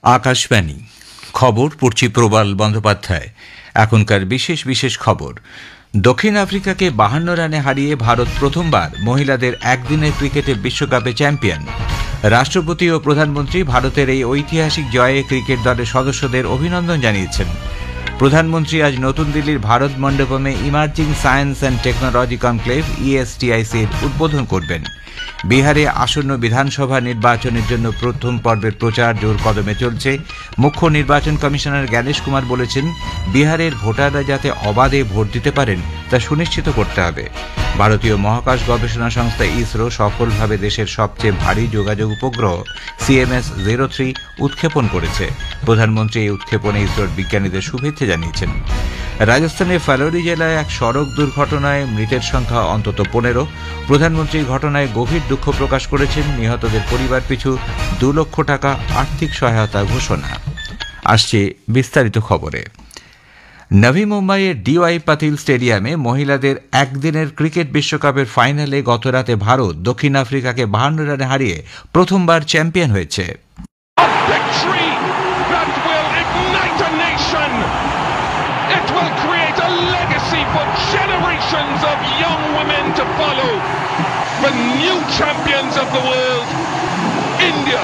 আকাশবাণী খবর পড়ছি প্রবাল বন্দ্যোপাধ্যায়। এখনকার বিশেষ বিশেষ খবর। দক্ষিণ আফ্রিকাকে 52 রানে হারিয়ে ভারত প্রথমবার মহিলাদের একদিনের ক্রিকেটে বিশ্বকাপে চ্যাম্পিয়ন। রাষ্ট্রপতি ও প্রধানমন্ত্রী ভারতের এই ঐতিহাসিক জয়ে ক্রিকেট দলের সদস্যদের অভিনন্দন জানিয়েছেন। প্রধানমন্ত্রী আজ নতুন দিল্লির ভারত মণ্ডপমে emerging science and technology conclave ইএসটিআইসির উদ্বোধন করবেন। বিহারে আসন্ন বিধানসভা নির্বাচনের জন্য প্রথম পর্বের প্রচার জোর কদমে চলছে। মুখ্য নির্বাচন কমিশনার জ্ঞানেশ কুমার বলেছেন, বিহারের ভোটাররা যাতে অবাধে ভোট দিতে পারেন তা সুনিশ্চিত করতে হবে। ভারতীয় মহাকাশ গবেষণা সংস্থা ইসরো সফলভাবে দেশের সবচেয়ে ভারী যোগাযোগ উপগ্রহ CMS-03 উৎক্ষেপণ করেছে। প্রধানমন্ত্রী এই উৎক্ষেপণে ইসরোর বিজ্ঞানীদের শুভেচ্ছা জানিয়েছেন। রাজস্থানের ফালোরি জেলায় এক সড়ক দুর্ঘটনায় মৃতের সংখ্যা অন্তত 15। প্রধানমন্ত্রী ঘটনায় গভীর দুঃখ প্রকাশ করেছেন। নিহতদের পরিবার পিছু 2 লক্ষ টাকা আর্থিক সহায়তা ঘোষণা। আসছে বিস্তারিত খবরে। নভি মুম্বাইয়ের DY পাতিল স্টেডিয়ামে মহিলাদের একদিনের ক্রিকেট বিশ্বকাপের ফাইনালে গতরাতে ভারত দক্ষিণ আফ্রিকাকে 52 রানে হারিয়ে প্রথমবার চ্যাম্পিয়ন হয়েছে। It will create a legacy for generations of young women to follow. The new champions of the world, India.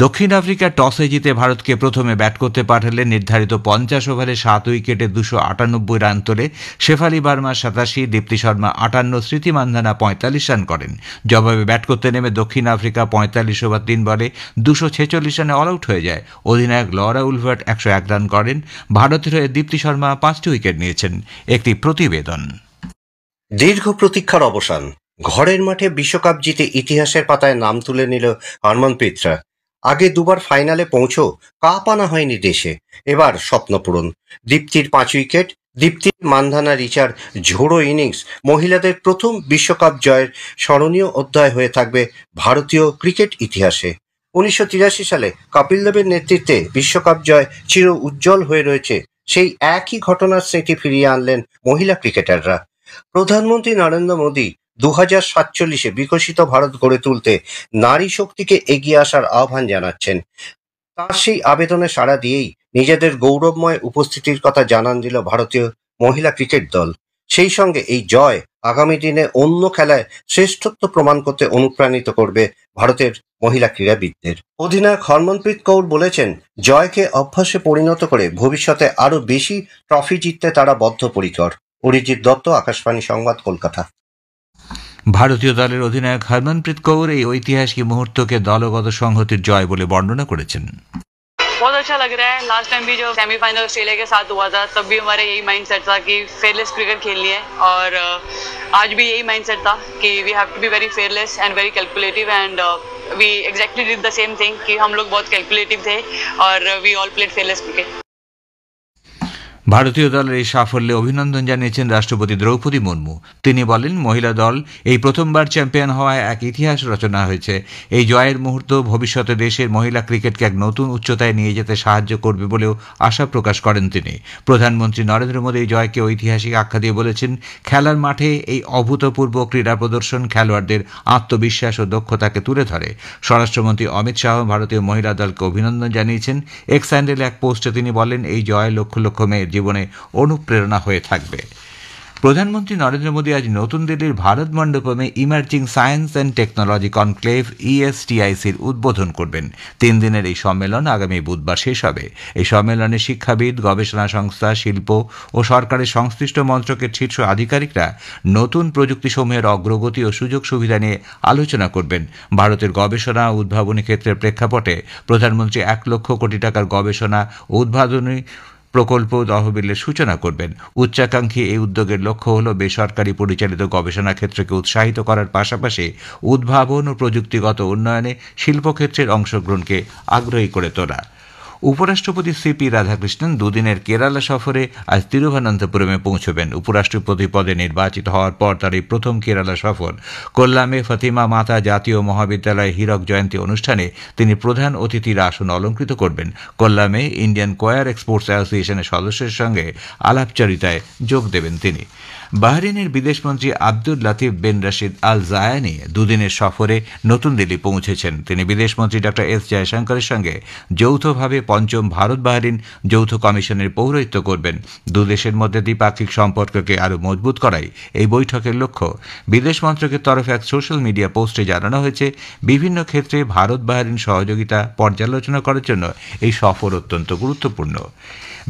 দক্ষিণ আফ্রিকা টসে জিতে ভারতকে প্রথমে ব্যাট করতে পাঠালে নির্ধারিত 50 ওভারে 7 উইকেটে 298 রান তোলে শেফালি বার্মা 87, দীপ্তি শর্মা 58, স্মৃতি মান্ধানা 45 রান করেন। জবাবে ব্যাট করতে নেমে দক্ষিণ আফ্রিকা 45 ওভার 3 বলে 246 রানে অল আউট হয়ে যায়। অধিনায়ক লরা উলভার্ট 101 রান করেন। ভারতের হয়ে দীপ্তি শর্মা 5টি উইকেট নিয়েছেন। একটি প্রতিবেদন। দীর্ঘ প্রতীক্ষার অবসান। ঘরের মাঠে বিশ্বকাপ জিতে ইতিহাসের পাতায় নাম তুলে নিল হরমনপ্রীতরা। আগে দুবার ফাইনালে পৌঁছেও কাপ আনা হয়নি দেশে, এবার স্বপ্নপূরণ। দীপ্তির 5 উইকেট, দীপ্তির মান্ধানা রিচার ঝোড়ো ইনিংস মহিলাদের প্রথম বিশ্বকাপ জয়ের স্মরণীয় অধ্যায় হয়ে থাকবে ভারতীয় ক্রিকেট ইতিহাসে। 1983 সালে কপিল দেবের নেতৃত্বে বিশ্বকাপ জয় চির উজ্জ্বল হয়ে রয়েছে। সেই একই ঘটনার স্মৃতি ফিরিয়ে আনলেন মহিলা ক্রিকেটাররা। প্রধানমন্ত্রী নরেন্দ্র মোদী 2047-এ বিকশিত ভারত গড়ে তুলতে নারী শক্তিকে এগিয়ে আসার আহ্বান জানাচ্ছেন। তার সেই আবেদনে সাড়া দিয়েই নিজেদের গৌরবময় উপস্থিতির কথা জানান দিল ভারতীয় মহিলা ক্রিকেট দল। সেই সঙ্গে এই জয় আগামী দিনে অন্য খেলায় শ্রেষ্ঠত্ব প্রমাণ করতে অনুপ্রাণিত করবে ভারতের মহিলা ক্রীড়াবিদদের। অধিনায়ক হরমনপ্রীত কৌর বলেছেন, জয়কে অভ্যাসে পরিণত করে ভবিষ্যতে আরও বেশি ট্রফি জিততে তারা বদ্ধপরিকর। অরিজিৎ দত্ত, আকাশবাণী সংবাদ, কলকাতা। ভারতীয় দলের অধিনায়ক হরমনপ্রীত কৌর এই ঐতিহাসিক মুহূর্তকে দলগত সংহতির জয় বলে বর্ণনা করেছেন। बहुत अच्छा लग रहा है। लास्ट टाइम भी जो सेमीफाइनल ऑस्ट्रेलिया के साथ हुआ था तब भी हमारे यही माइंडसेट था कि फेयरलेस क्रिकेट खेलनी है, और आज भी यही माइंडसेट था कि we have to be very fearless and very calculative, and we exactly did the same thing कि हम लोग बहुत कैलकुलेटिव थे और we all played fearless cricket. ভারতীয় দলের এই সাফল্যে অভিনন্দন জানিয়েছেন রাষ্ট্রপতি দ্রৌপদী মুর্মু। তিনি বলেন, মহিলা দল এই প্রথমবার চ্যাম্পিয়ন হওয়ায় এক ইতিহাস রচনা হয়েছে। এই জয়ের মুহূর্ত ভবিষ্যতে দেশের মহিলা ক্রিকেটকে এক নতুন উচ্চতায় নিয়ে যেতে সাহায্য করবে বলেও আশা প্রকাশ করেন তিনি। প্রধানমন্ত্রী নরেন্দ্র মোদী এই জয়কে ঐতিহাসিক আখ্যা দিয়ে বলেছেন, খেলার মাঠে এই অভূতপূর্ব ক্রীড়া প্রদর্শন খেলোয়াড়দের আত্মবিশ্বাস ও দক্ষতাকে তুলে ধরে। স্বরাষ্ট্রমন্ত্রী অমিত শাহ ভারতীয় মহিলা দলকে অভিনন্দন জানিয়েছেন। এক্স হ্যান্ডেলে এক পোস্টে তিনি বলেন, এই জয় লক্ষ লক্ষ মেয়ের জীবনে অনুপ্রেরণা হয়ে থাকবে। প্রধানমন্ত্রী নরেন্দ্র মোদী আজ নতুন দিল্লির ভারত মণ্ডপমে emerging science and technology conclave ইএসটিআইসির উদ্বোধন করবেন। 3 দিনের এই সম্মেলন আগামী বুধবার শেষ হবে। এই সম্মেলনে শিক্ষাবিদ, গবেষণা সংস্থা, শিল্প ও সরকারের সংশ্লিষ্ট মন্ত্রকের শীর্ষ আধিকারিকরা নতুন প্রযুক্তিসমূহের অগ্রগতি ও সুযোগ সুবিধা নিয়ে আলোচনা করবেন। ভারতের গবেষণা ও উদ্ভাবনী ক্ষেত্রের প্রেক্ষাপটে প্রধানমন্ত্রী 1 লক্ষ কোটি টাকার গবেষণা ও উদ্ভাবনী প্রকল্প তহবিলের সূচনা করবেন। উচ্চাকাঙ্ক্ষী এই উদ্যোগের লক্ষ্য হল বেসরকারি পরিচালিত গবেষণা ক্ষেত্রকে উৎসাহিত করার পাশাপাশি উদ্ভাবন ও প্রযুক্তিগত উন্নয়নে শিল্পক্ষেত্রের অংশগ্রহণকে আগ্রহী করে তোলা। উপরাষ্ট্রপতি সিপি রাধাকৃষ্ণন দুদিনের কেরালা সফরে আজ তিরুভানন্তপুরমে পৌঁছবেন। উপরাষ্ট্রপতি পদে নির্বাচিত হওয়ার পর তার এই প্রথম কেরালা সফর। কোল্লামে ফতিমা মাতা জাতীয় মহাবিদ্যালয় হীরক জয়ন্তী অনুষ্ঠানে তিনি প্রধান অতিথির আসন অলঙ্কৃত করবেন। কোল্লামে ইন্ডিয়ান কোয়ার এক্সপোর্টস অ্যাসোসিয়েশনের সদস্যের সঙ্গে আলাপচারিতায় যোগ দেবেন তিনি। বাহরিনের বিদেশমন্ত্রী আব্দুল লাতিফ বিন রশিদ আল জায়ানি দুদিনের সফরে নতুন দিল্লি পৌঁছেছেন। তিনি বিদেশমন্ত্রী ড এস জয়শঙ্করের সঙ্গে যৌথভাবে পঞ্চম ভারত বাহরিন যৌথ কমিশনের পৌরোহিত্য করবেন। দুদেশের মধ্যে দ্বিপাক্ষিক সম্পর্ককে আরও মজবুত করাই এই বৈঠকের লক্ষ্য। বিদেশ মন্ত্রকের তরফে এক সোশ্যাল মিডিয়া পোস্টে জানানো হয়েছে, বিভিন্ন ক্ষেত্রে ভারত বাহরিন সহযোগিতা পর্যালোচনা করার জন্য এই সফর অত্যন্ত গুরুত্বপূর্ণ।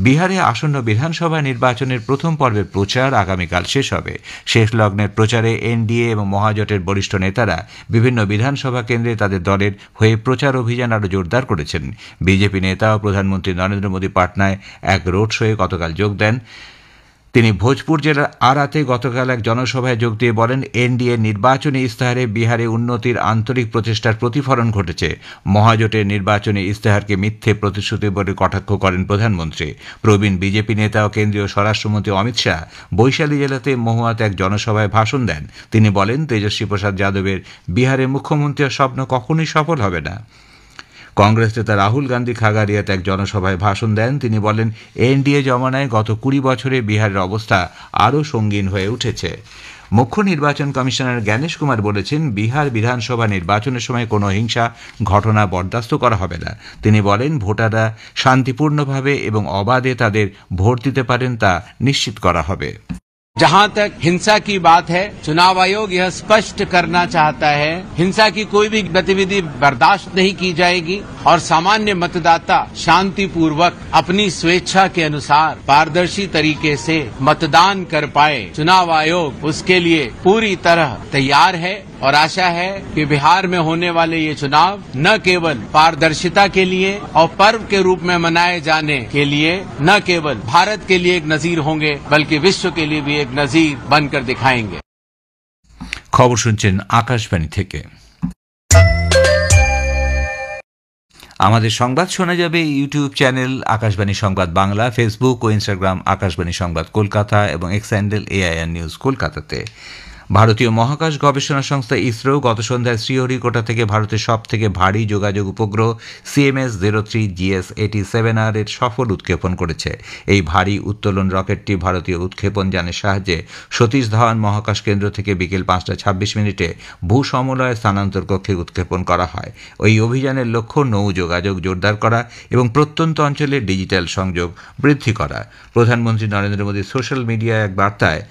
বিহারে আসন্ন বিধানসভা নির্বাচনের প্রথম পর্বের প্রচার আগামীকাল শেষ হবে। শেষ লগ্নের প্রচারে এনডিএ এবং মহাজোটের বরিষ্ঠ নেতারা বিভিন্ন বিধানসভা কেন্দ্রে তাদের দলের হয়ে প্রচার অভিযান আরও জোরদার করেছেন। বিজেপি নেতা ও প্রধানমন্ত্রী নরেন্দ্র মোদী পাটনায় এক রোড শোয়ে গতকাল যোগ দেন। তিনি ভোজপুর জেলার আরাতে গতকাল এক জনসভায় যোগ দিয়ে বলেন, এনডিএ নির্বাচনী ইস্তাহারে বিহারে উন্নতির আন্তরিক প্রচেষ্টার প্রতিফলন ঘটেছে। মহাজোটের নির্বাচনী ইস্তাহারকে মিথ্যে প্রতিশ্রুতি বলে কটাক্ষ করেন প্রধানমন্ত্রী। প্রবীণ বিজেপি নেতা ও কেন্দ্রীয় স্বরাষ্ট্রমন্ত্রী অমিত শাহ বৈশালী জেলাতে মহুয়াতে এক জনসভায় ভাষণ দেন। তিনি বলেন, তেজস্বী প্রসাদ যাদবের বিহারে মুখ্যমন্ত্রীর স্বপ্ন কখনোই সফল হবে না। কংগ্রেস নেতা রাহুল গান্ধী খাগারিয়াতে এক জনসভায় ভাষণ দেন। তিনি বলেন, এনডিএ জমানায় গত 20 বছরে বিহারের অবস্থা আরও সঙ্গীন হয়ে উঠেছে। মুখ্য নির্বাচন কমিশনার জ্ঞানেশ কুমার বলেছেন, বিহার বিধানসভা নির্বাচনের সময় কোনো হিংসা ঘটনা বরদাস্ত করা হবে না। তিনি বলেন, ভোটাররা শান্তিপূর্ণভাবে এবং অবাধে তাদের ভোট দিতে পারেন তা নিশ্চিত করা হবে। जहां तक हिंसा की बात है, चुनाव आयोग यह स्पष्ट करना चाहता है, हिंसा की कोई भी गतिविधि बर्दाश्त नहीं की जाएगी और सामान्य मतदाता शांतिपूर्वक अपनी स्वेच्छा के अनुसार पारदर्शी तरीके से मतदान कर पाए। चुनाव आयोग उसके लिए पूरी तरह तैयार है और आशा है कि बिहार में होने वाले ये चुनाव न केवल पारदर्शिता के लिए और पर्व के रूप में मनाए जाने के लिए न केवल भारत के लिए एक नजीर होंगे, बल्कि विश्व के लिए भी एक नजीर बनकर दिखाएंगे। खबर শুনছেন আকাশবাণী থেকে। আমাদের সংবাদ শোনা যাবে ইউটিউব চ্যানেল আকাশবাণী সংবাদ বাংলা, ফেসবুক ও ইনস্টাগ্রাম আকাশবাণী সংবাদ কলকাতা এবং এক্স হ্যান্ডেল এআইআর নিউজ কলকাতাতে। ভারতীয় মহাকাশ গবেষণা সংস্থা ইসরো গত সন্ধ্যায় শ্রীহরিকোটা থেকে ভারতের সবথেকে ভারী যোগাযোগ উপগ্রহ CMS-03 GS-87R এর সফল উৎক্ষেপণ করেছে। এই ভারী উত্তোলন রকেটটি ভারতীয় উৎক্ষেপণ যানের সাহায্যে সতীশ ধাওয়ান মহাকাশ কেন্দ্র থেকে বিকেল 5:26 ভূসমলয় স্থানান্তর কক্ষে উৎক্ষেপণ করা হয়। ওই অভিযানের লক্ষ্য নৌ যোগাযোগ জোরদার করা এবং প্রত্যন্ত অঞ্চলে ডিজিটাল সংযোগ বৃদ্ধি করা। প্রধানমন্ত্রী নরেন্দ্র মোদী সোশ্যাল মিডিয়ায় এক বার্তায়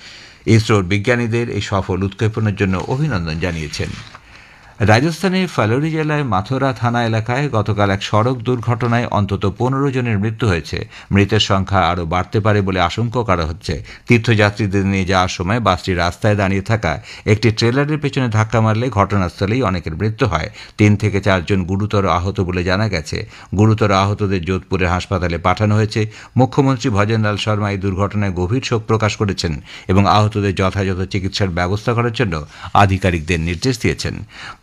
ইসরোর বিজ্ঞানীদের এই সফল উৎক্ষেপণের জন্য অভিনন্দন জানিয়েছেন। রাজস্থানের ফালোরি জেলায় মাথুরা থানা এলাকায় গতকাল এক সড়ক দুর্ঘটনায় অন্তত 15 জনের মৃত্যু হয়েছে। মৃতের সংখ্যা আরও বাড়তে পারে বলে আশঙ্কা করা হচ্ছে। তীর্থযাত্রীদের নিয়ে যাওয়ার সময় বাসটি রাস্তায় দাঁড়িয়ে থাকা একটি ট্রেলারের পেছনে ধাক্কা মারলে ঘটনাস্থলেই অনেকের মৃত্যু হয়। 3 থেকে 4 জন গুরুতর আহত বলে জানা গেছে। গুরুতর আহতদের যোধপুরের হাসপাতালে পাঠানো হয়েছে। মুখ্যমন্ত্রী ভজনলাল শর্মা এই দুর্ঘটনায় গভীর শোক প্রকাশ করেছেন এবং আহতদের যথাযথ চিকিৎসার ব্যবস্থা করার জন্য আধিকারিকদের নির্দেশ দিয়েছেন।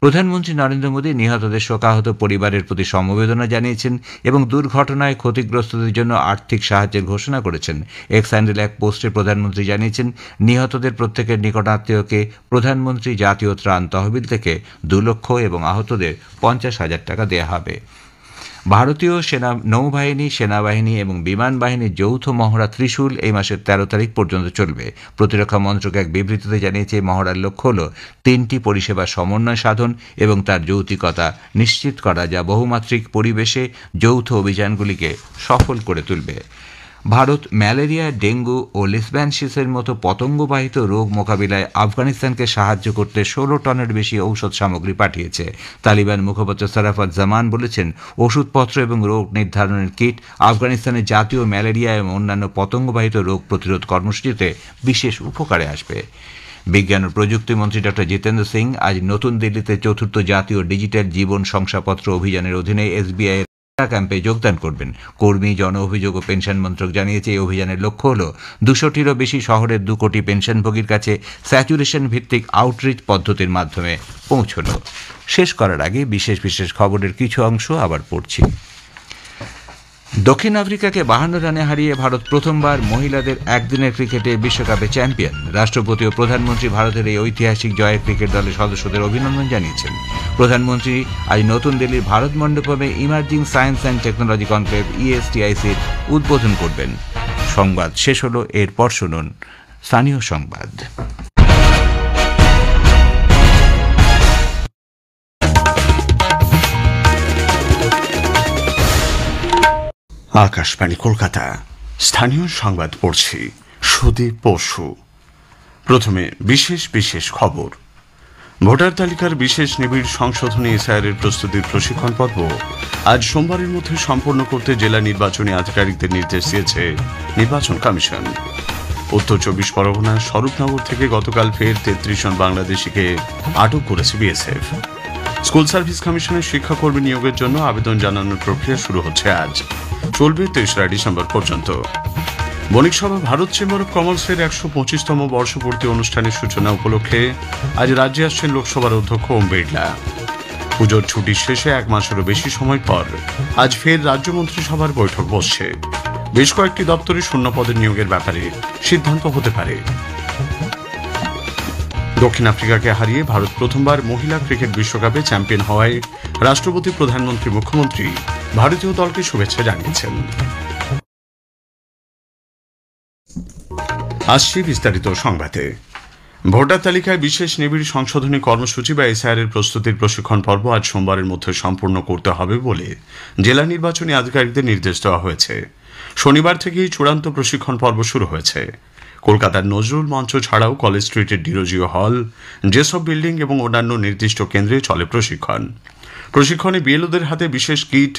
প্রধানমন্ত্রী নরেন্দ্র মোদী নিহতদের শোকাহত পরিবারের প্রতি সমবেদনা জানিয়েছেন এবং দুর্ঘটনায় ক্ষতিগ্রস্তদের জন্য আর্থিক সাহায্যের ঘোষণা করেছেন। এক্স হ্যান্ডেল এক পোস্টে প্রধানমন্ত্রী জানিয়েছেন, নিহতদের প্রত্যেকের নিকটাত্মীয়কে প্রধানমন্ত্রী জাতীয় ত্রাণ তহবিল থেকে 2 লক্ষ এবং আহতদের 50,000 টাকা দেওয়া হবে। ভারতীয় নৌবাহিনী, সেনাবাহিনী এবং বিমান বাহিনীর যৌথ মহড়া ত্রিশূল এই মাসের 13 তারিখ পর্যন্ত চলবে। প্রতিরক্ষা মন্ত্রক এক বিবৃতিতে জানিয়েছে, মহড়ার লক্ষ্য হল 3টি পরিষেবা সমন্বয় সাধন এবং তার যৌতিকতা নিশ্চিত করা, যা বহুমাত্রিক পরিবেশে যৌথ অভিযানগুলিকে সফল করে তুলবে। ভারত ম্যালেরিয়া, ডেঙ্গু ও লিসব্যানসিসের মতো পতঙ্গবাহিত রোগ মোকাবিলায় আফগানিস্তানকে সাহায্য করতে 16 টনের বেশি ঔষধ সামগ্রী পাঠিয়েছে। তালিবান মুখপাত্র সারাফত জামান বলেছেন, ওষুধপত্র এবং রোগ নির্ধারণের কিট আফগানিস্তানের জাতীয় ম্যালেরিয়া এবং অন্যান্য পতঙ্গবাহিত রোগ প্রতিরোধ কর্মসূচিতে বিশেষ উপকারে আসবে। বিজ্ঞান ও প্রযুক্তি মন্ত্রী ড জিতেন্দ্র সিং আজ নতুন দিল্লিতে 4র্থ জাতীয় ডিজিটাল জীবন শংসাপত্র অভিযানের অধীনে SBI ক্যাম্পে যোগদান করবেন। কর্মী, জন অভিযোগ ও পেনশন মন্ত্রক জানিয়েছে, এই অভিযানের লক্ষ্য হল 200টিরও বেশি শহরের 2 কোটি পেনশনভোগীর কাছে স্যাচুরেশন ভিত্তিক আউটরিচ পদ্ধতির মাধ্যমে পৌঁছানো। শেষ করার আগে বিশেষ বিশেষ খবরের কিছু অংশ আবার পড়ছি। দক্ষিণ আফ্রিকাকে 52 রানে হারিয়ে ভারত প্রথমবার মহিলাদের একদিনের ক্রিকেটে বিশ্বকাপে চ্যাম্পিয়ন। রাষ্ট্রপতি ও প্রধানমন্ত্রী ভারতের এই ঐতিহাসিক জয়ে ক্রিকেট দলের সদস্যদের অভিনন্দন জানিয়েছেন। প্রধানমন্ত্রী আজ নতুন দিল্লির ভারত মণ্ডপে emerging science and technology conclave ESTICর উদ্বোধন করবেন। সংবাদ শেষ হল, এরপর শুনুন স্থানীয় সংবাদ। আকাশবাণী কলকাতা, স্থানীয় সংবাদ পড়ছি সুদীপ বসু। প্রথমে বিশেষ বিশেষ খবর। ভোটার তালিকার বিশেষ নিবিড় সংশোধনী এসআইআরের প্রস্তুতির প্রশিক্ষণ পর্ব আজ সোমবারের মধ্যে সম্পন্ন করতে জেলা নির্বাচনী আধিকারিকদের নির্দেশ দিয়েছে নির্বাচন কমিশন। উত্তর 24 পরগনার স্বরূপনগর থেকে গতকাল ফের 33 জন বাংলাদেশিকে আটক করেছে বিএসএফ। স্কুল সার্ভিস কমিশনের শিক্ষাকর্মী নিয়োগের জন্য আবেদন জানানোর প্রক্রিয়া শুরু হচ্ছে আজ, চলবে 23 ডিসেম্বর পর্যন্ত। বণিক সভা ভারত চেম্বার অব কমার্সের 125তম বর্ষপূর্তি অনুষ্ঠানের সূচনা উপলক্ষে আজ রাজ্যে আসছেন লোকসভার অধ্যক্ষ ওম বিড়লা। পুজোর ছুটির শেষে 1 মাসেরও বেশি সময় পর আজ ফের রাজ্য মন্ত্রিসভার বৈঠক বসছে। বেশ কয়েকটি দপ্তরে শূন্য পদের নিয়োগের ব্যাপারে সিদ্ধান্ত হতে পারে। দক্ষিণ আফ্রিকাকে হারিয়ে ভারত প্রথমবার মহিলা ক্রিকেট বিশ্বকাপে চ্যাম্পিয়ন হওয়ায় রাষ্ট্রপতি, প্রধানমন্ত্রী, মুখ্যমন্ত্রী ভারতীয় দলকে শুভেচ্ছা জানিয়েছেন। আসছি বিস্তারিত সংবাদে। ভোটার তালিকায় বিশেষ নিবিড় সংশোধনী কর্মসূচি বা এসআইআরের প্রস্তুতির প্রশিক্ষণ পর্ব আজ সোমবারের মধ্যে সম্পূর্ণ করতে হবে বলে জেলা নির্বাচনী আধিকারিকদের নির্দেশ দেওয়া হয়েছে। শনিবার থেকেই চূড়ান্ত প্রশিক্ষণ পর্ব শুরু হয়েছে। কলকাতার নজরুল মঞ্চ ছাড়াও কলেজ স্ট্রিটের ডিরোজিও হল, জেসব বিল্ডিং এবং অন্যান্য নির্দিষ্ট কেন্দ্রে চলে প্রশিক্ষণ। প্রশিক্ষণে বিএলওদের হাতে বিশেষ কিট,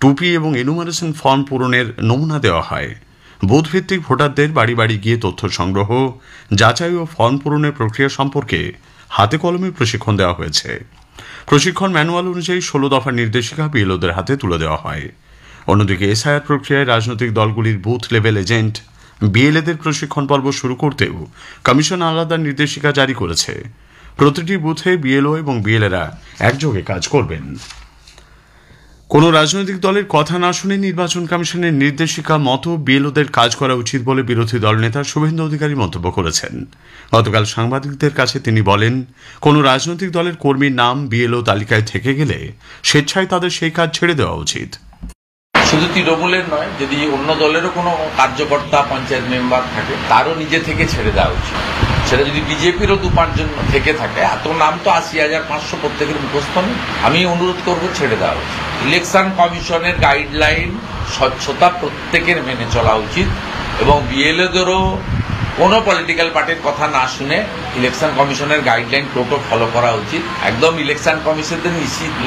টুপি এবং এনুমারেশন ফর্ম পূরণের নমুনা দেওয়া হয়। বুথভিত্তিক ভোটারদের বাড়ি বাড়ি গিয়ে তথ্য সংগ্রহ, যাচাই ও ফর্ম পূরণের প্রক্রিয়া সম্পর্কে হাতে কলমে প্রশিক্ষণ দেওয়া হয়েছে। প্রশিক্ষণ ম্যানুয়াল অনুযায়ী 16 দফার নির্দেশিকা বিএলওদের হাতে তুলে দেওয়া হয়। অন্যদিকে এসআইআর প্রক্রিয়ায় রাজনৈতিক দলগুলির বুথ লেভেল এজেন্ট বিএলএদের প্রশিক্ষণ পর্ব শুরু করতেও কমিশন আলাদা নির্দেশিকা জারি করেছে। প্রতিটি বুথে বিএলও এবং বিএলএরা একযোগে কাজ করবেন। কোনো রাজনৈতিক দলের কথা না শুনে নির্বাচন কমিশনের নির্দেশিকা মতো বিএলওদের কাজ করা উচিত বলে বিরোধী দলনেতা শুভেন্দু অধিকারী মন্তব্য করেছেন। গতকাল সাংবাদিকদের কাছে তিনি বলেন, কোনো রাজনৈতিক দলের কর্মীর নাম বিএলও তালিকায় থেকে গেলে স্বেচ্ছায় তাদের সেই কাজ ছেড়ে দেওয়া উচিত। শুধু তৃণমূলের নয়, যদি অন্য দলেরও কোনো কার্যকর্তা, পঞ্চায়েত মেম্বার থাকে, তারও নিজে থেকে ছেড়ে দেওয়া উচিত। সেটা যদি বিজেপিরও 2-5 জন থেকে থাকে, এত নাম তো 80,500 প্রত্যেকের মুখস্থ নেই। আমি অনুরোধ করবো ছেড়ে দেওয়া উচিত। ইলেকশন কমিশনের গাইডলাইন, স্বচ্ছতা প্রত্যেকের মেনে চলা উচিত এবং বিএলওদেরও কোনো পলিটিক্যাল পার্টির কথা না শুনে ইলেকশন কমিশনের গাইডলাইন টোটো ফলো করা উচিত। একদম ইলেকশন কমিশনের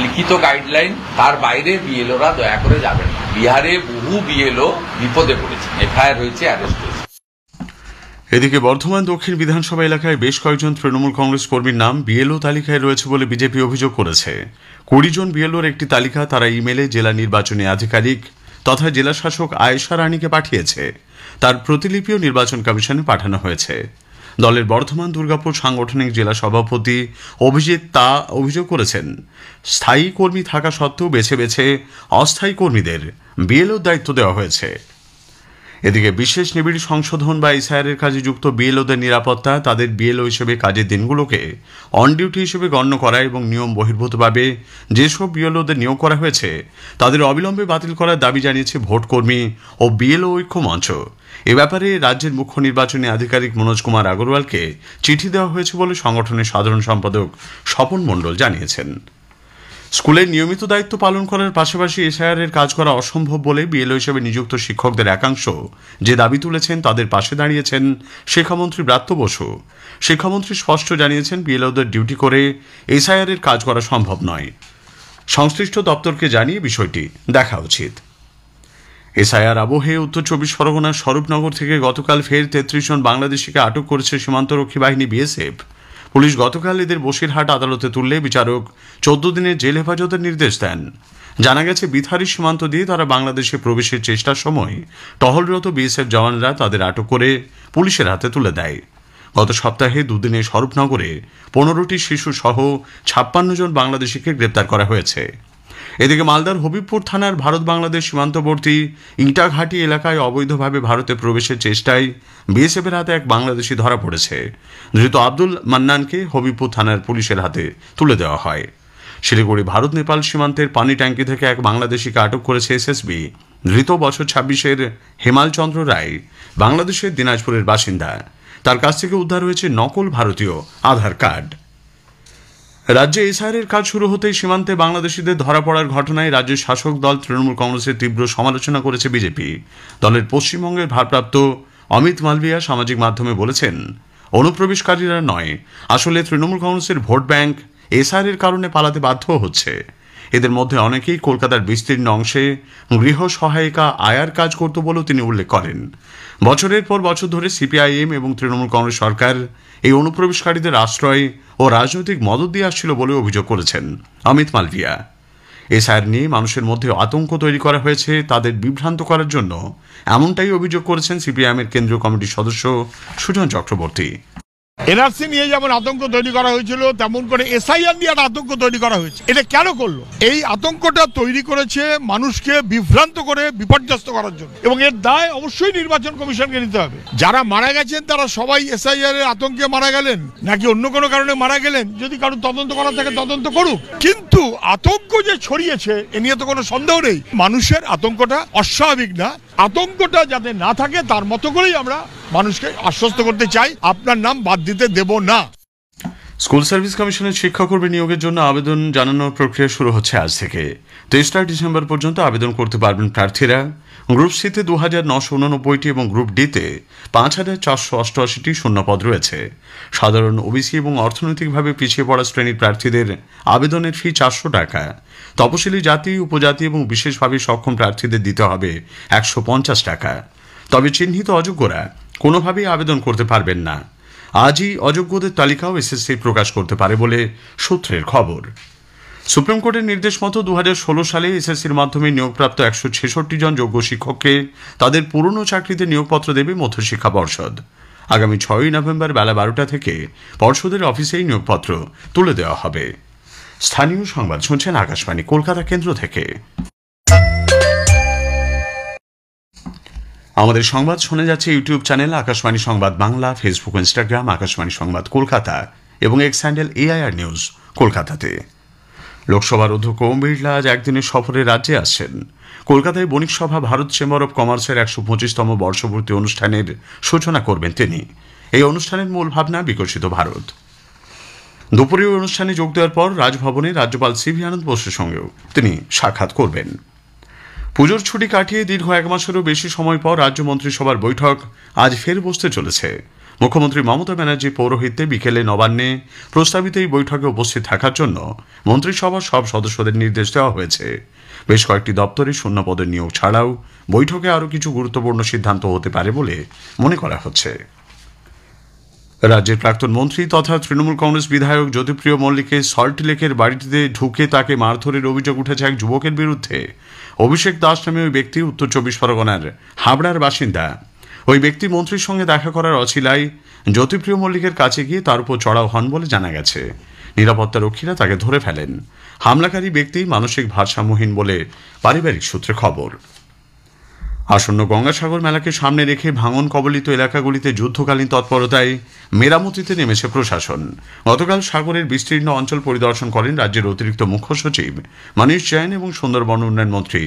লিখিত গাইডলাইন, তার বাইরে বিএলওরা দয়া করে যাবেন। বিহারে বহু বিএলও বিপদে পড়েছে, এফআইআর হয়েছে, অ্যারেস্ট হয়েছে। এদিকে বর্ধমান দক্ষিণ বিধানসভা এলাকায় বেশ কয়েকজন তৃণমূল কংগ্রেস কর্মীর নাম বিএলও তালিকায় রয়েছে বলে বিজেপি অভিযোগ করেছে। 20 জন বিএলওর একটি তালিকা তারা ইমেলে জেলা নির্বাচনী আধিকারিক তথা জেলা শাসক আয়েশা রানীকে পাঠিয়েছে। তার প্রতিলিপিও নির্বাচন কমিশনে পাঠানো হয়েছে। দলের বর্ধমান দুর্গাপুর সাংগঠনিক জেলা সভাপতি অভিজিৎ তা অভিযোগ করেছেন, স্থায়ী কর্মী থাকা সত্ত্বেও বেছে বেছে অস্থায়ী কর্মীদের বিএলওর দায়িত্ব দেওয়া হয়েছে। এদিকে বিশেষ নিবিড় সংশোধন বা এসআইআরের কাজে যুক্ত বিএলওদের নিরাপত্তা, তাদের বিএলও হিসেবে কাজের দিনগুলোকে অন ডিউটি হিসেবে গণ্য করা এবং নিয়ম বহির্ভূতভাবে যেসব বিএলওদের নিয়োগ করা হয়েছে তাদের অবিলম্বে বাতিল করার দাবি জানিয়েছে ভোটকর্মী ও বিএলও ঐক্য মঞ্চ। এ ব্যাপারে রাজ্যের মুখ্য নির্বাচনী আধিকারিক মনোজ কুমার আগরওয়ালকে চিঠি দেওয়া হয়েছে বলে সংগঠনের সাধারণ সম্পাদক স্বপন মণ্ডল জানিয়েছেন। স্কুলের নিয়মিত দায়িত্ব পালন করার পাশাপাশি এসআইআরের কাজ করা অসম্ভব বলে বিএলও হিসেবে নিযুক্ত শিক্ষকদের একাংশ যে দাবি তুলেছেন তাদের পাশে দাঁড়িয়েছেন শিক্ষামন্ত্রী ব্রাত্য বসু। শিক্ষামন্ত্রী স্পষ্ট জানিয়েছেন, বিএলওদের ডিউটি করে এসআইআরের কাজ করা সম্ভব নয়। সংশ্লিষ্ট দপ্তরকে জানিয়ে বিষয়টি দেখা উচিত। এসআইআর আবহে উত্তর 24 পরগনার স্বরূপনগর থেকে গতকাল ফের 33 জন বাংলাদেশিকে আটক করেছে সীমান্তরক্ষী বাহিনী বিএসএফ। পুলিশ গতকাল এদের বসিরহাট আদালতে তুললে বিচারক 14 দিনের জেল হেফাজতের নির্দেশ দেন। জানা গেছে, বিথারি সীমান্ত দিয়ে তারা বাংলাদেশে প্রবেশের চেষ্টার সময় টহলরত বিএসএফ জওয়ানরা তাদের আটক করে পুলিশের হাতে তুলে দেয়। গত সপ্তাহে দুদিনে স্বরূপনগরে 15টি শিশু সহ 56 জন বাংলাদেশিকে গ্রেপ্তার করা হয়েছে। এদিকে মালদার হবিবপুর থানার ভারত বাংলাদেশ সীমান্তবর্তী ইটাঘাটি এলাকায় অবৈধভাবে ভারতে প্রবেশের চেষ্টায় বিএসএফের হাতে এক বাংলাদেশি ধরা পড়েছে। ধৃত আব্দুল মান্নানকে হবিবপুর থানার পুলিশের হাতে তুলে দেওয়া হয়। শিলিগুড়ি ভারত নেপাল সীমান্তের পানি ট্যাঙ্কি থেকে এক বাংলাদেশিকে আটক করেছে এসএসবি। ধৃত বছর 26-এর হেমাল চন্দ্র রায় বাংলাদেশের দিনাজপুরের বাসিন্দা। তার কাছ থেকে উদ্ধার হয়েছে নকল ভারতীয় আধার কার্ড। রাজ্যে এসআইআরের কাজ শুরু হতেই সীমান্তে বাংলাদেশিদের ধরা পড়ার ঘটনায় রাজ্যের শাসক দল তৃণমূল কংগ্রেসের তীব্র সমালোচনা করেছে বিজেপি। দলের পশ্চিমবঙ্গের ভারপ্রাপ্ত অমিত মালভিয়া সামাজিক মাধ্যমে বলেছেন, অনুপ্রবেশকারীরা নয়, আসলে তৃণমূল কংগ্রেসের ভোট ব্যাংক এসআইআরের কারণে পালাতে বাধ্য হচ্ছে। এদের মধ্যে অনেকেই কলকাতার বিস্তীর্ণ অংশে গৃহ সহায়িকা আয়ার কাজ করত বলেও তিনি উল্লেখ করেন। বছরের পর বছর ধরে সিপিআইএম এবং তৃণমূল কংগ্রেস সরকার এই অনুপ্রবেশকারীদের আশ্রয় ও রাজনৈতিক মদত দিয়ে আসছিল বলে অভিযোগ করেছেন অমিত মালভিয়া। এসআইআর নিয়ে মানুষের মধ্যে আতঙ্ক তৈরি করা হয়েছে তাদের বিভ্রান্ত করার জন্য, এমনটাই অভিযোগ করেছেন সিপিআইএমের কেন্দ্রীয় কমিটির সদস্য সুজন চক্রবর্তী। এনআরসি নিয়ে যেমন আতঙ্ক তৈরি করা হয়েছিল, তেমন করে এসআইআর নিয়ে একটা আতঙ্ক তৈরি করা হয়েছে। এটা কেন করলো? এই আতঙ্কটা তৈরি করেছে মানুষকে বিভ্রান্ত করে বিপর্যস্ত করার জন্য, এবং এর দায় অবশ্যই নির্বাচন কমিশনকে নিতে হবে। যারা মারা গেছেন তারা সবাই এসআইআর এর আতঙ্কে মারা গেলেন নাকি অন্য কোনো কারণে মারা গেলেন, যদি কারো তদন্ত করা থাকে তদন্ত করুক, কিন্তু আতঙ্ক যে ছড়িয়েছে এ নিয়ে তো কোনো সন্দেহ নেই। মানুষের আতঙ্কটা অস্বাভাবিক না, আতঙ্কটা যাতে না থাকে তার মতো করেই আমরা মানুষকে আশ্বস্ত করতে চাই, আপনার নাম বাদ দিতে দেব না। স্কুল সার্ভিস কমিশনের শিক্ষাকর্মী নিয়োগের জন্য আবেদন জানানোর প্রক্রিয়া শুরু হচ্ছে আজ থেকে। 23 ডিসেম্বর পর্যন্ত আবেদন করতে পারবেন প্রার্থীরা। গ্রুপ সিতে 2989টি এবং গ্রুপ ডিতে 5488টি শূন্যপদ রয়েছে। সাধারণ ওবিসি এবং অর্থনৈতিকভাবে পিছিয়ে পড়া শ্রেণীর প্রার্থীদের আবেদনের ফি 400 টাকা। তপশিলি জাতি, উপজাতি এবং বিশেষভাবে সক্ষম প্রার্থীদের দিতে হবে 150 টাকা। তবে চিহ্নিত অযোগ্যরা কোনোভাবেই আবেদন করতে পারবেন না। আজই অযোগ্যদের তালিকাও এসএসসি প্রকাশ করতে পারে বলে সূত্রের খবর। সুপ্রিম কোর্টের নির্দেশ মতো 2016 সালে এসএসসির মাধ্যমে নিয়োগপ্রাপ্ত 166 জন যোগ্য শিক্ষককে তাদের পুরনো চাকরিতে নিয়োগপত্র দেবে মধ্যশিক্ষা পর্ষদ। আগামী 6 নভেম্বর বেলা 12টা থেকে পর্ষদের অফিসেই নিয়োগপত্র তুলে দেওয়া হবে। স্থানীয় সংবাদ শুনছেন আকাশবাণী কলকাতা কেন্দ্র থেকে। আমাদের সংবাদ শোনা যাচ্ছে ইউটিউব চ্যানেল আকাশবাণী সংবাদ বাংলা, ফেসবুক, ইনস্টাগ্রাম আকাশবাণী সংবাদ কলকাতা এবং এক্স হ্যান্ডেল এআইআর নিউজ কলকাতাতে। লোকসভার অধ্যক্ষ ওম বিড়লা আজ একদিনের সফরে রাজ্যে আসছেন। কলকাতায় বণিক সভা ভারত চেম্বার অব কমার্সের 125তম বর্ষপূর্তি অনুষ্ঠানের সূচনা করবেন তিনি। এই অনুষ্ঠানের মূল ভাবনা বিকশিত ভারত। দুপুরে ওই অনুষ্ঠানে যোগ দেওয়ার পর রাজভবনে রাজ্যপাল সিভি আনন্দ বোসের সঙ্গেও তিনি সাক্ষাৎ করবেন। পুজোর ছুটি কাটিয়ে দীর্ঘ 1 মাসেরও বেশি সময় পর রাজ্য মন্ত্রিসভার বৈঠক আজ ফের বসতে চলেছে। মুখ্যমন্ত্রী মমতা ব্যানার্জি পৌরোহিত্যে বিকেলে নবান্নে প্রস্তাবিত এই বৈঠকে উপস্থিত থাকার জন্য মন্ত্রিসভার সব সদস্যদের নির্দেশ দেওয়া হয়েছে। বেশ কয়েকটি দপ্তরে শূন্যপদের নিয়োগ ছাড়াও বৈঠকে আরও কিছু গুরুত্বপূর্ণ সিদ্ধান্ত হতে পারে বলে মনে করা হচ্ছে। রাজ্যের প্রাক্তন মন্ত্রী তথা তৃণমূল কংগ্রেস বিধায়ক জ্যোতিপ্রিয় মল্লিকের সল্টলেকের বাড়িতে ঢুকে তাকে মারধরের অভিযোগ উঠেছে এক যুবকের বিরুদ্ধে। অভিষেক দাস নামে ওই ব্যক্তি উত্তর 24 পরগনার হাবড়ার বাসিন্দা। ওই ব্যক্তি মন্ত্রীর সঙ্গে দেখা করার অছিলায় জ্যোতিপ্রিয় মল্লিকের কাছে গিয়ে তার উপর চড়াও হন বলে জানা গেছে। নিরাপত্তা রক্ষীরা তাকে ধরে ফেলেন। হামলাকারী ব্যক্তি মানসিক ভারসাম্যহীন বলে পারিবারিক সূত্রে খবর। আসন্ন গঙ্গাসাগর মেলাকে সামনে রেখে ভাঙন কবলিত এলাকাগুলিতে যুদ্ধকালীন তৎপরতায় মেরামতিতে নেমেছে প্রশাসন। গতকাল সাগরের বিস্তীর্ণ অঞ্চল পরিদর্শন করেন রাজ্যের অতিরিক্ত মুখ্য সচিব মনীষ জৈন এবং সুন্দরবন উন্নয়ন মন্ত্রী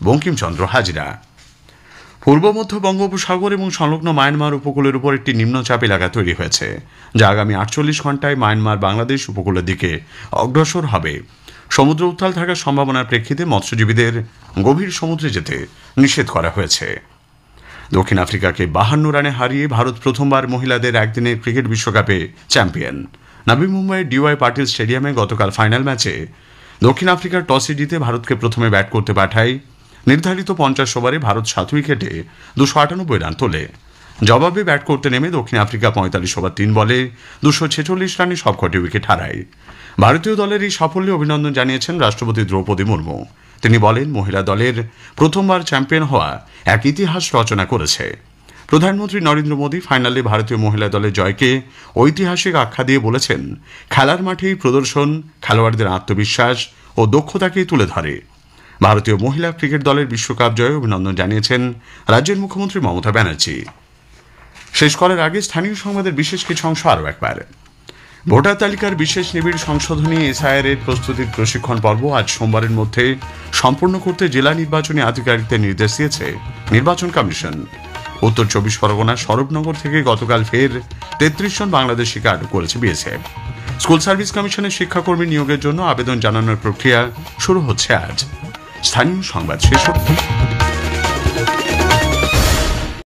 বঙ্কিমচন্দ্র হাজরা। পূর্ব মধ্য বঙ্গোপসাগর এবং সংলগ্ন মায়ানমার উপকূলের উপর একটি নিম্নচাপ এলাকা তৈরি হয়েছে, যা আগামী 48 ঘন্টায় মায়ানমার বাংলাদেশ উপকূলের দিকে অগ্রসর হবে। সমুদ্র উত্তাল থাকার সম্ভাবনার প্রেক্ষিতে মৎস্যজীবীদের গভীর সমুদ্রে যেতে নিষেধ করা হয়েছে। দক্ষিণ আফ্রিকাকে 52 রানে হারিয়ে ভারত প্রথমবার মহিলাদের একদিনের ক্রিকেট বিশ্বকাপে চ্যাম্পিয়ন। নবী মুম্বাইয়ের ডিওয়াই পাটিল স্টেডিয়ামে গতকাল ফাইনাল ম্যাচে দক্ষিণ আফ্রিকার টসে জিতে ভারতকে প্রথমে ব্যাট করতে পাঠায়। নির্ধারিত 50 ওভারে ভারত 7 উইকেটে 298 রান তোলে। জবাবে ব্যাট করতে নেমে দক্ষিণ আফ্রিকা 45 ওভার 3 বলে 246 রানে সবকটি উইকেট হারায়। ভারতীয় দলের এই সাফল্যে অভিনন্দন জানিয়েছেন রাষ্ট্রপতি দ্রৌপদী মুর্মু। তিনি বলেন, মহিলা দলের প্রথমবার চ্যাম্পিয়ন হওয়া এক ইতিহাস রচনা করেছে। প্রধানমন্ত্রী নরেন্দ্র মোদী ফাইনালে ভারতীয় মহিলা দলের জয়কে ঐতিহাসিক আখ্যা দিয়ে বলেছেন, খেলার মাঠেই প্রদর্শন খেলোয়াড়দের আত্মবিশ্বাস ও দক্ষতাকেই তুলে ধরে। ভারতীয় মহিলা ক্রিকেট দলের বিশ্বকাপ জয়ে অভিনন্দন জানিয়েছেন রাজ্যের মুখ্যমন্ত্রী মমতা ব্যানার্জি। শেষ করার আগে স্থানীয় সংবাদের বিশেষ কিছু অংশ আরও একবার। ভোটার তালিকার বিশেষ নিবিড় সংশোধনী এসআইআর এর প্রস্তুতির প্রশিক্ষণ পর্ব আজ সোমবারের মধ্যে সম্পূর্ণ করতে জেলা নির্বাচনী আধিকারিকদের নির্দেশ দিয়েছে নির্বাচন কমিশন। উত্তর 24 পরগনার সরবনগর থেকে গতকাল ফের 33 জন বাংলাদেশিকে আটক করেছে বিএসএফ। স্কুল সার্ভিস কমিশনের শিক্ষাকর্মী নিয়োগের জন্য আবেদন জানানোর প্রক্রিয়া শুরু হচ্ছে আজ। স্থানীয় সংবাদ শেষ হচ্ছে।